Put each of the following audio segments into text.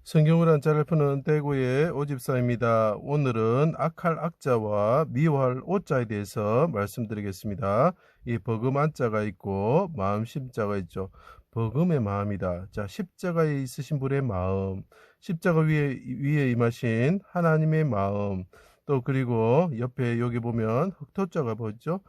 성경을 한자를 푸는 대구의 오집사입니다. 오늘은 악할 악자와 미워할 오자에 대해서 말씀드리겠습니다. 이 버금 한자가 있고 마음 심자가 있죠. 버금의 마음이다. 자, 십자가에 있으신 분의 마음, 십자가 위에 임하신 하나님의 마음, 또 그리고 옆에 여기 보면 흑토자가 보이죠?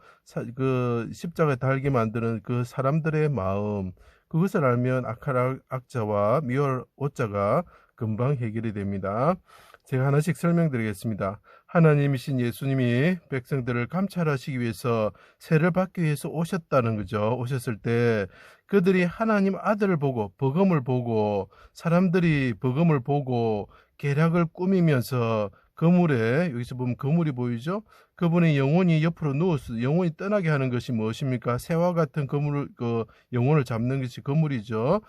그 십자가에 달게 만드는 그 사람들의 마음, 그것을 알면 악할 악자와 미워할 오자가 금방 해결이 됩니다. 제가 하나씩 설명드리겠습니다. 하나님이신 예수님이 백성들을 감찰하시기 위해서 세를 받기 위해서 오셨다는 거죠. 오셨을 때 그들이 하나님 아들을 보고 버금을 보고 사람들이 버금을 보고 계략을 꾸미면서 그물에, 여기서 보면 그물이 보이죠? 그분의 영혼이 옆으로 누워서 영혼이 떠나게 하는 것이 무엇입니까? 새와 같은 그물을, 영혼을 잡는 것이 그물이죠.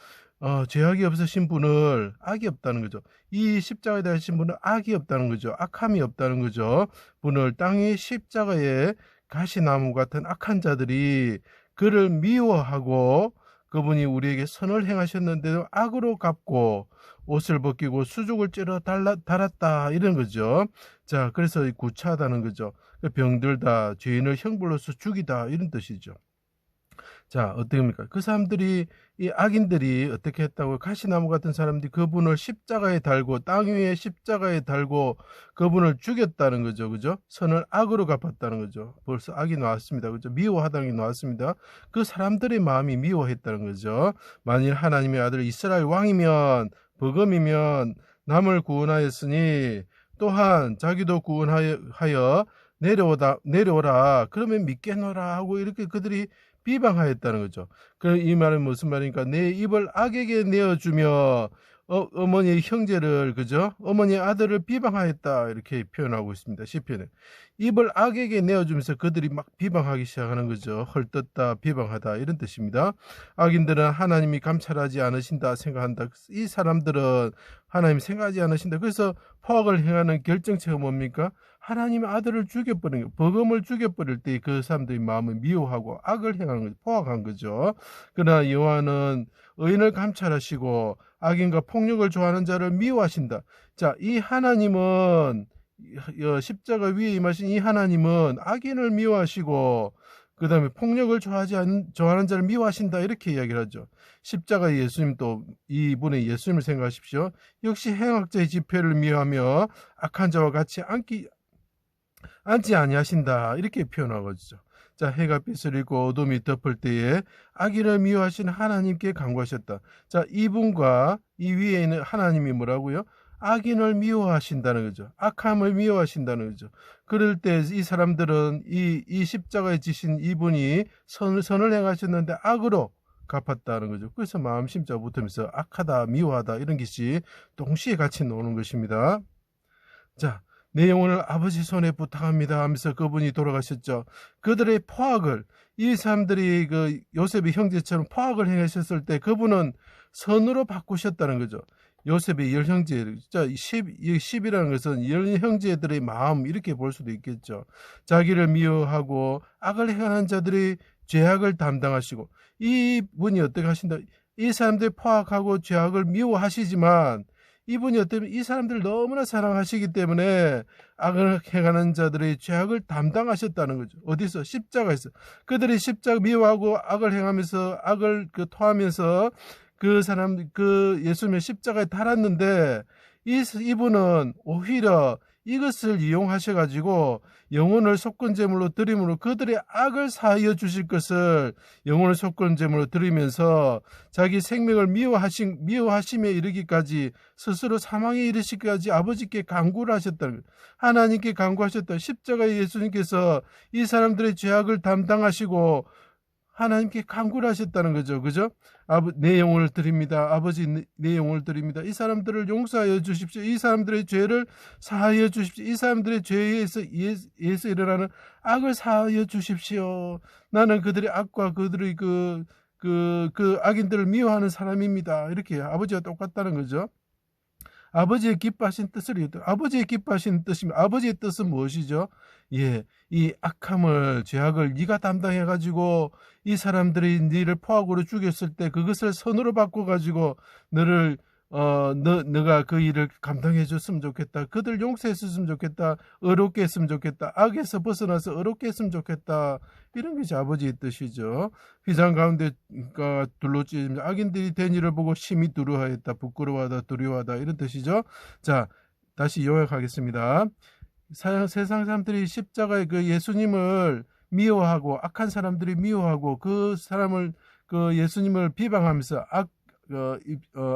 죄악이 없으신 분을, 악이 없다는 거죠. 이 십자가에 달리신 분은 악이 없다는 거죠. 악함이 없다는 거죠. 분을 땅의 십자가에 가시나무 같은 악한 자들이 그를 미워하고 그분이 우리에게 선을 행하셨는데도 악으로 갚고 옷을 벗기고 수족을 찌러 달았다, 이런 거죠. 자, 그래서 구차하다는 거죠. 병들다, 죄인을 형벌로서 죽이다, 이런 뜻이죠. 자, 어떻게 합니까? 그 사람들이, 이 악인들이 어떻게 했다고? 가시나무 같은 사람들이 그분을 십자가에 달고, 땅 위에 십자가에 달고 그분을 죽였다는 거죠. 그죠? 선을 악으로 갚았다는 거죠. 벌써 악이 나왔습니다. 그죠? 미워하다는 게 나왔습니다. 그 사람들의 마음이 미워했다는 거죠. 만일 하나님의 아들 이스라엘 왕이면, 버금이면 남을 구원하였으니 또한 자기도 구원하여 내려오라. 그러면 믿겠노라 하고 이렇게 그들이 비방하였다는 거죠. 그럼 이 말은 무슨 말입니까? 내 입을 악에게 내어주며 어머니의 형제를, 그죠? 어머니의 아들을 비방하였다, 이렇게 표현하고 있습니다. 시편에 입을 악에게 내어주면서 그들이 막 비방하기 시작하는 거죠. 헐뜯다, 비방하다, 이런 뜻입니다. 악인들은 하나님이 감찰하지 않으신다 생각한다. 이 사람들은 하나님 생각하지 않으신다. 그래서 포악을 행하는 결정체가 뭡니까? 하나님의 아들을 죽여버린 거, 버금을 죽여버릴 때 그 사람들의 마음을 미워하고 악을 행하는 거죠. 포악한 거죠. 그러나 여호와는 의인을 감찰하시고 악인과 폭력을 좋아하는 자를 미워하신다. 자, 이 하나님은, 십자가 위에 임하신 이 하나님은 악인을 미워하시고 그 다음에 폭력을 좋아하는 자를 미워하신다, 이렇게 이야기를 하죠. 십자가 예수님, 또 이분의 예수님을 생각하십시오. 역시 행악자의 집회를 미워하며 악한 자와 같이 앉지 아니하신다, 이렇게 표현하거든요. 자, 해가 빛을 잃고 어둠이 덮을 때에 악인을 미워하신 하나님께 간구하셨다. 자, 이분과 이 위에 있는 하나님이 뭐라고요? 악인을 미워하신다는 거죠. 악함을 미워하신다는 거죠. 그럴 때 이 사람들은 이 십자가에 지신 이분이 선을 행하셨는데 악으로 갚았다는 거죠. 그래서 마음 심자가 붙으면서 악하다, 미워하다, 이런 것이 동시에 같이 나오는 것입니다. 자, 내 영혼을 아버지 손에 부탁합니다 하면서 그분이 돌아가셨죠. 그들의 포악을, 이 사람들이 그 요셉의 형제처럼 포악을 행하셨을 때 그분은 선으로 바꾸셨다는 거죠. 요셉의 열 형제, 자, 10이라는 것은 열 형제들의 마음, 이렇게 볼 수도 있겠죠. 자기를 미워하고 악을 행하는 자들이 죄악을 담당하시고, 이분이 어떻게 하신다? 이 사람들이 포악하고 죄악을 미워하시지만 이분이 어때면 이 사람들을 너무나 사랑하시기 때문에 악을 행하는 자들의 죄악을 담당하셨다는 거죠. 어디서? 십자가에서. 그들이 십자가 미워하고 악을 행하면서 악을 토하면서 그 예수님의 십자가에 달았는데 이분은 오히려 이것을 이용하셔가지고 영혼을 속건제물로 드림으로 그들의 악을 사하여 주실 것을 영혼을 속건제물로 드리면서 자기 생명을 미워하심에 이르기까지 스스로 사망에 이르시기까지 아버지께 간구를 하셨다는 거예요. 하나님께 간구하셨다. 십자가의 예수님께서 이 사람들의 죄악을 담당하시고 하나님께 간구를 하셨다는 거죠. 그죠? 내 영혼을 드립니다. 아버지, 내 영혼을 드립니다. 이 사람들을 용서하여 주십시오. 이 사람들의 죄를 사하여 주십시오. 이 사람들의 죄에서 일어나는 악을 사하여 주십시오. 나는 그들의 악과 그들의 그 악인들을 미워하는 사람입니다. 이렇게 아버지와 똑같다는 거죠. 아버지의 기뻐하신 뜻을 이루다. 아버지의 기뻐하신 뜻이면 아버지의 뜻은 무엇이죠? 예, 이 악함을, 죄악을 네가 담당해가지고 이 사람들이 너를 포악으로 죽였을 때 그것을 선으로 바꿔가지고 너를 너가 그 일을 감당해 줬으면 좋겠다. 그들 용서해 줬으면 좋겠다. 의롭게 했으면 좋겠다. 악에서 벗어나서 의롭게 했으면 좋겠다. 이런 것이 아버지의 뜻이죠. 휘장 가운데가 둘러찌면 악인들이 된 일을 보고 심히 두려워하였다. 부끄러워하다. 두려워하다. 이런 뜻이죠. 자, 다시 요약하겠습니다. 세상 사람들이 십자가의 그 예수님을 미워하고 악한 사람들이 미워하고 그 사람을 그 예수님을 비방하면서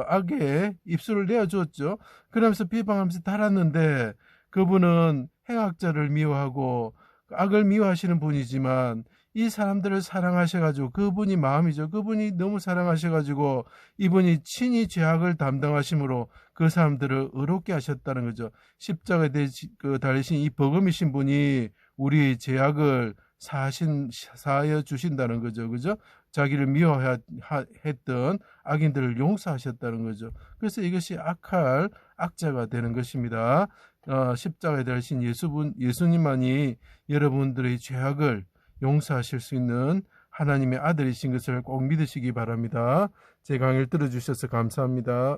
악에 입술을 내어주었죠. 그러면서 비방하면서 달았는데 그분은 행악자를 미워하고 악을 미워하시는 분이지만 이 사람들을 사랑하셔가지고 그분이 마음이죠. 그분이 너무 사랑하셔가지고 이분이 친히 죄악을 담당하심으로 그 사람들을 의롭게 하셨다는 거죠. 십자가에 달리신 이 복음이신 분이 우리 죄악을 사하여 주신다는 거죠. 그죠? 자기를 미워했던 악인들을 용서하셨다는 거죠. 그래서 이것이 악할 악자가 되는 것입니다. 십자가에 달리신 예수님만이 여러분들의 죄악을 용서하실 수 있는 하나님의 아들이신 것을 꼭 믿으시기 바랍니다. 제 강의를 들어주셔서 감사합니다.